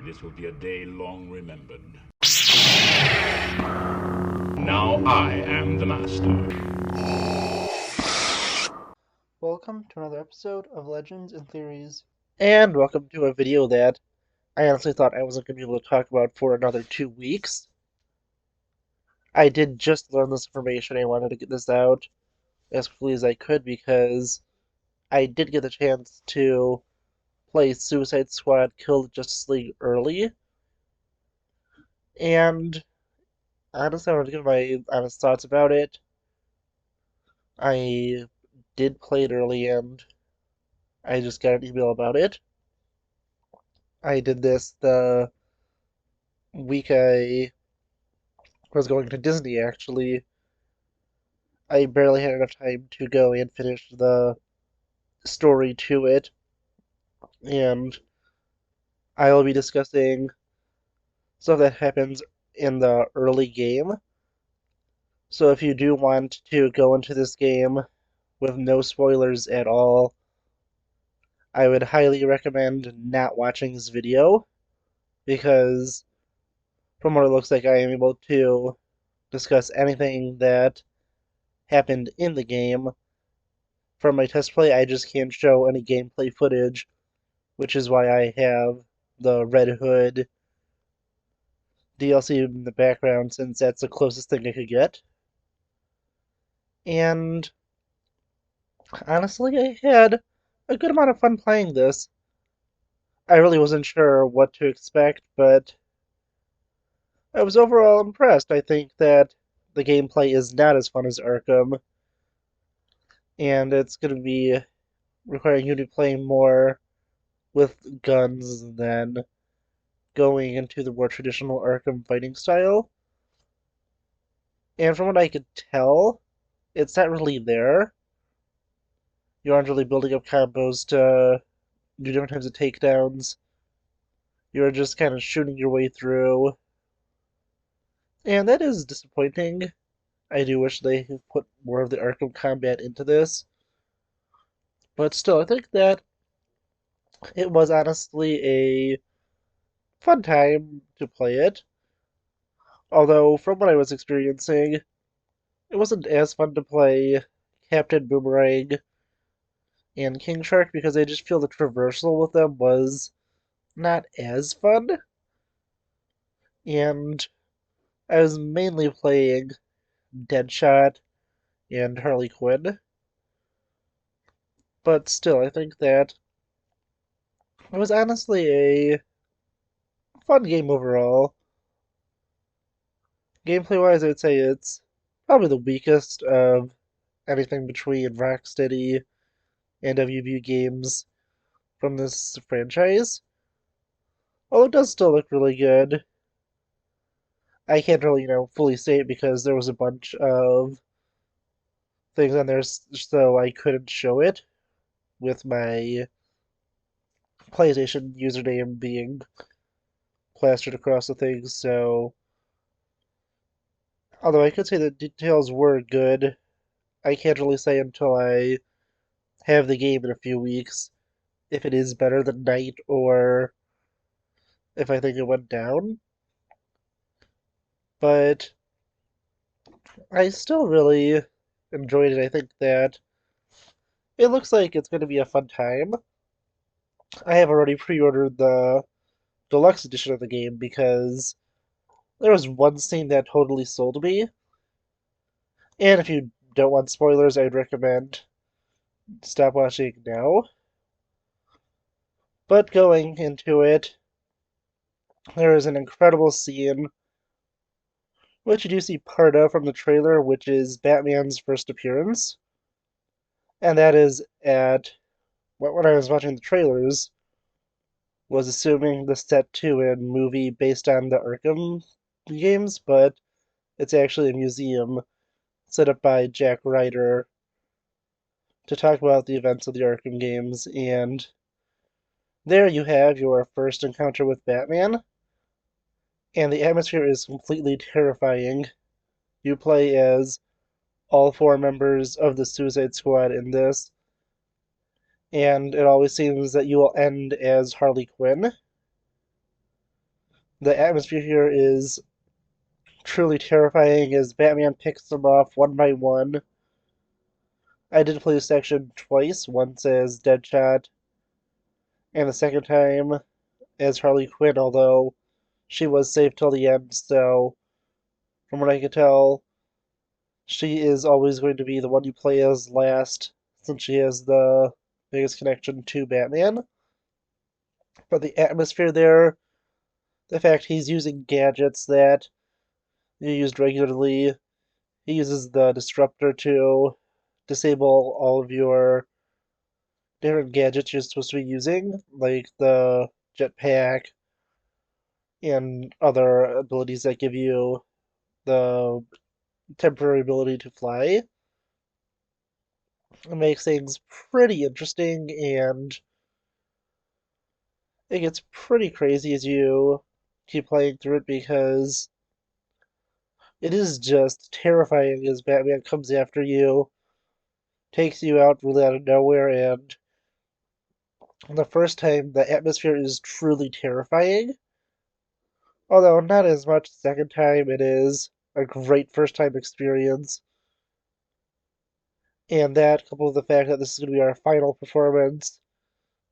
This will be a day long remembered. Now I am the master. Welcome to another episode of Legends and Theories. And welcome to a video that I honestly thought I wasn't going to be able to talk about for another 2 weeks. I did just learn this information. I wanted to get this out as quickly as I could because I did get the chance to play Suicide Squad Kill the Justice League early. And honestly, I wanted to give my honest thoughts about it. I did play it early and I just got an email about it. I did this the week I was going to Disney, actually. I barely had enough time to go and finish the story to it, and I'll be discussing stuff that happens in the early game. So if you do want to go into this game with no spoilers at all, I would highly recommend not watching this video, because from what it looks like, I am able to discuss anything that happened in the game. From my test play, I just can't show any gameplay footage, which is why I have the Red Hood DLC in the background, since that's the closest thing I could get. And honestly, I had a good amount of fun playing this. I really wasn't sure what to expect, but I was overall impressed. I think that the gameplay is not as fun as Arkham, and it's going to be requiring you to play more with guns than going into the more traditional Arkham fighting style. And from what I could tell, it's not really there. You aren't really building up combos to do different types of takedowns. You're just kind of shooting your way through. And that is disappointing. I do wish they had put more of the Arkham combat into this. But still, I think that it was honestly a fun time to play it. Although, from what I was experiencing, it wasn't as fun to play Captain Boomerang and King Shark, because I just feel the traversal with them was not as fun. And I was mainly playing Deadshot and Harley Quinn. But still, I think that it was honestly a fun game overall. Gameplay wise, I would say it's probably the weakest of anything between Rocksteady and WB games from this franchise. Although it does still look really good. I can't really, fully say it because there was a bunch of things on there, so I couldn't show it with my PlayStation username being plastered across the things. So, although I could say the details were good, I can't really say until I have the game in a few weeks if it is better than Night or if I think it went down. But I still really enjoyed it. I think that it looks like it's going to be a fun time. I have already pre-ordered the deluxe edition of the game because there was one scene that totally sold me. And if you don't want spoilers, I'd recommend stop watching now. But going into it, there is an incredible scene, which you do see part of from the trailer, which is Batman's first appearance. And that is at, when I was watching the trailers, was assuming the set 2 and movie based on the Arkham games, but it's actually a museum set up by Jack Ryder to talk about the events of the Arkham games. And there you have your first encounter with Batman, and the atmosphere is completely terrifying. You play as all four members of the Suicide Squad in this, and it always seems that you will end as Harley Quinn. The atmosphere here is truly terrifying as Batman picks them off one by one. I did play this section twice, once as Deadshot, and the second time as Harley Quinn, although she was saved till the end, so from what I can tell, she is always going to be the one you play as last, since she has the biggest connection to Batman. But the atmosphere there, the fact he's using gadgets that you used regularly, he uses the disruptor to disable all of your different gadgets you're supposed to be using, like the jetpack and other abilities that give you the temporary ability to fly. It makes things pretty interesting, and it gets pretty crazy as you keep playing through it because it is just terrifying as Batman comes after you, takes you out really out of nowhere, and the first time the atmosphere is truly terrifying. Although not as much the second time, it is a great first time experience. And that, coupled with the fact that this is going to be our final performance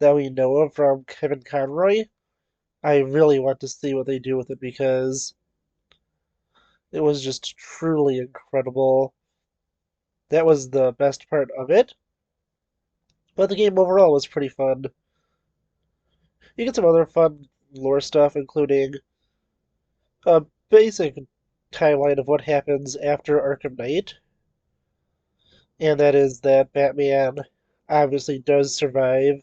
that we know of from Kevin Conroy, I really want to see what they do with it because it was just truly incredible. That was the best part of it. But the game overall was pretty fun. You get some other fun lore stuff, including a basic timeline of what happens after Arkham Knight, and that is that Batman obviously does survive.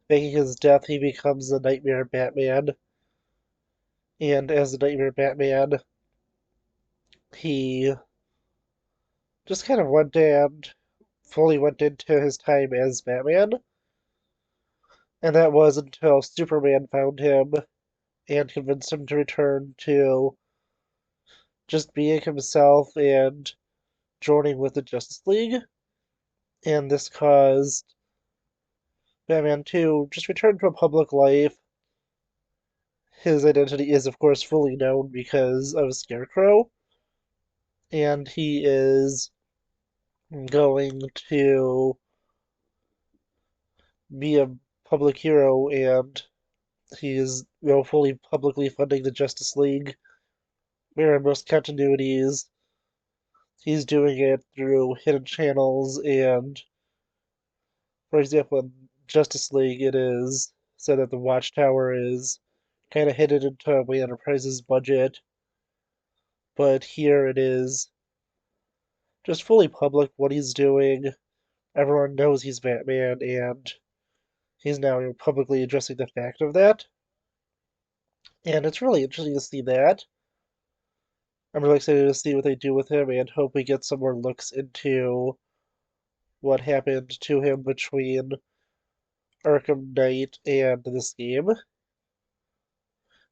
Making his death, he becomes the Nightmare Batman, and as the Nightmare Batman, he just kind of went and fully went into his time as Batman, and that was until Superman found him and convinced him to return to just being himself and joining with the Justice League, and this caused Batman to just return to a public life. His identity is, of course, fully known because of Scarecrow, and he is going to be a public hero, and he is, fully publicly funding the Justice League. Where in most continuities, he's doing it through hidden channels, and for example, in Justice League, it is said that the Watchtower is kind of hidden into Wayne Enterprises' budget, but here it is just fully public what he's doing. Everyone knows he's Batman, and he's now publicly addressing the fact of that. And it's really interesting to see that. I'm really excited to see what they do with him and hope we get some more looks into what happened to him between Arkham Knight and this game.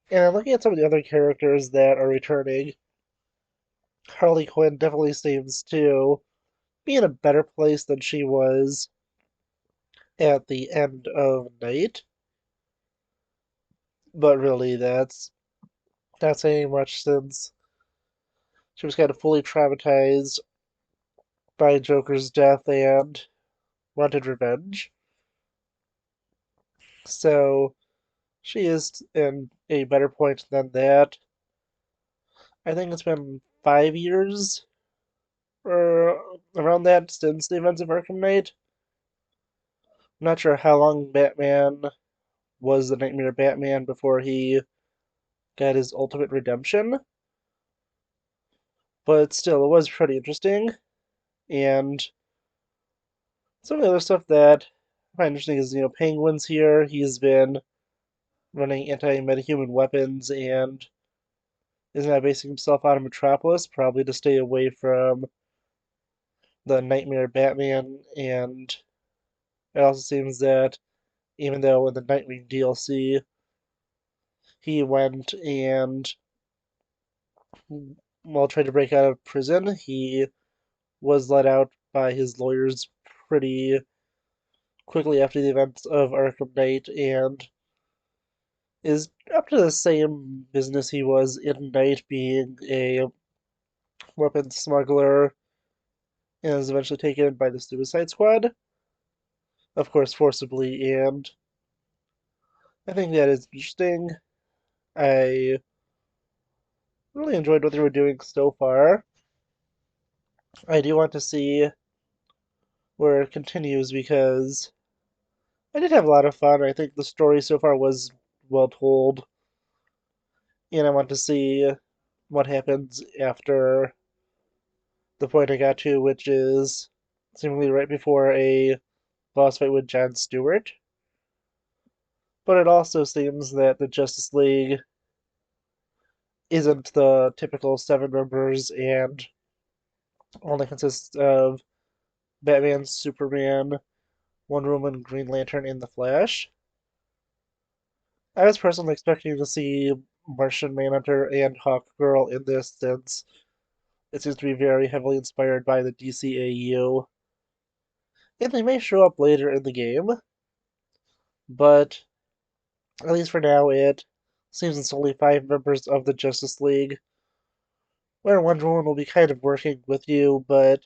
And looking at some of the other characters that are returning, Harley Quinn definitely seems to be in a better place than she was at the end of Night. But really, that's not saying much since she was kind of fully traumatized by Joker's death and wanted revenge. So she is in a better point than that. I think it's been 5 years or around that since the events of Arkham Knight. I'm not sure how long Batman was the Nightmare Batman before he got his ultimate redemption, but still, it was pretty interesting. And some of the other stuff that I find interesting is, Penguin's here. He's been running anti-metahuman weapons and is now basing himself out of Metropolis, probably to stay away from the Nightmare Batman. And it also seems that even though in the Nightwing DLC he went and, while trying to break out of prison, he was let out by his lawyers pretty quickly after the events of Arkham Knight, and is up to the same business he was in Night, being a weapons smuggler, and is eventually taken by the Suicide Squad, of course, forcibly, and I think that is interesting. I really enjoyed what they were doing so far. I do want to see where it continues because I did have a lot of fun. I think the story so far was well told, and I want to see what happens after the point I got to, which is seemingly right before a boss fight with John Stewart. But it also seems that the Justice League isn't the typical seven members and only consists of Batman, Superman, Wonder Woman, Green Lantern, and the Flash. I was personally expecting to see Martian Manhunter and Hawkgirl in this since it seems to be very heavily inspired by the DCAU. And they may show up later in the game, but at least for now, it seems it's only five members of the Justice League, where Wonder Woman will be kind of working with you, but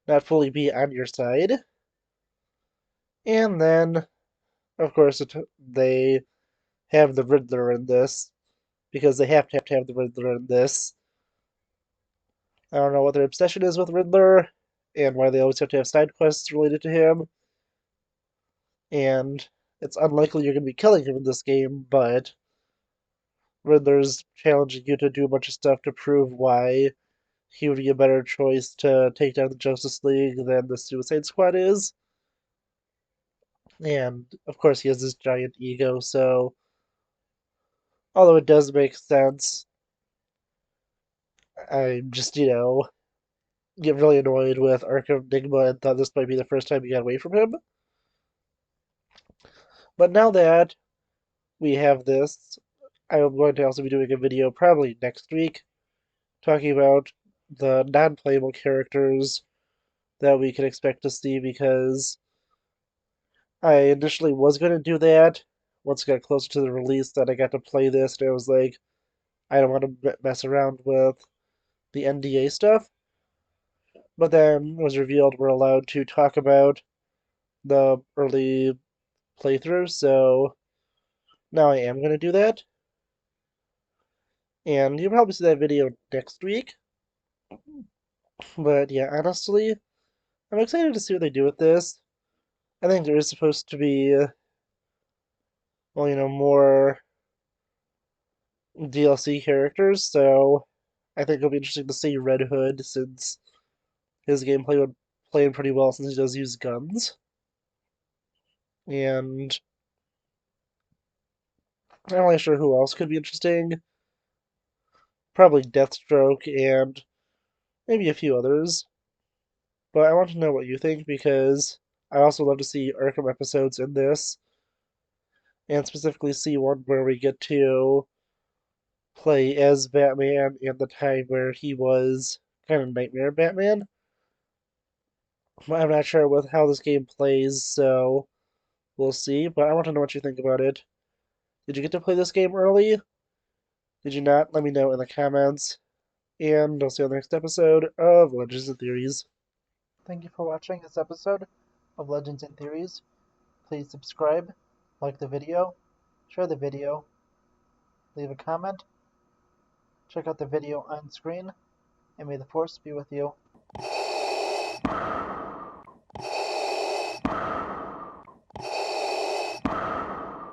not fully be on your side. And then, of course, they have the Riddler in this, because they have to have the Riddler in this. I don't know what their obsession is with Riddler, and why they always have to have side quests related to him. And it's unlikely you're going to be killing him in this game, but Riddler's challenging you to do a bunch of stuff to prove why he would be a better choice to take down the Justice League than the Suicide Squad is. And of course, he has this giant ego, so although it does make sense, I just, get really annoyed with Arkham Enigma and thought this might be the first time we got away from him. But now that we have this, I'm going to also be doing a video probably next week talking about the non-playable characters that we can expect to see because I initially was going to do that. Once it got closer to the release, that I got to play this, and I was like, I don't want to mess around with the NDA stuff. But then it was revealed we're allowed to talk about the early playthrough, so now I am going to do that. And you'll probably see that video next week. But yeah, honestly, I'm excited to see what they do with this. I think there is supposed to be, well, more DLC characters, so I think it'll be interesting to see Red Hood since his gameplay would play in pretty well since he does use guns. And I'm not really sure who else could be interesting. Probably Deathstroke and maybe a few others. But I want to know what you think because I also love to see Arkham episodes in this, and specifically see one where we get to play as Batman in the time where he was kind of Nightmare Batman. I'm not sure with how this game plays, so we'll see. But I want to know what you think about it. Did you get to play this game early? Did you not? Let me know in the comments. And I'll see you on the next episode of Legends and Theories. Thank you for watching this episode of Legends and Theories. Please subscribe, like the video, share the video, leave a comment, check out the video on screen, and may the Force be with you.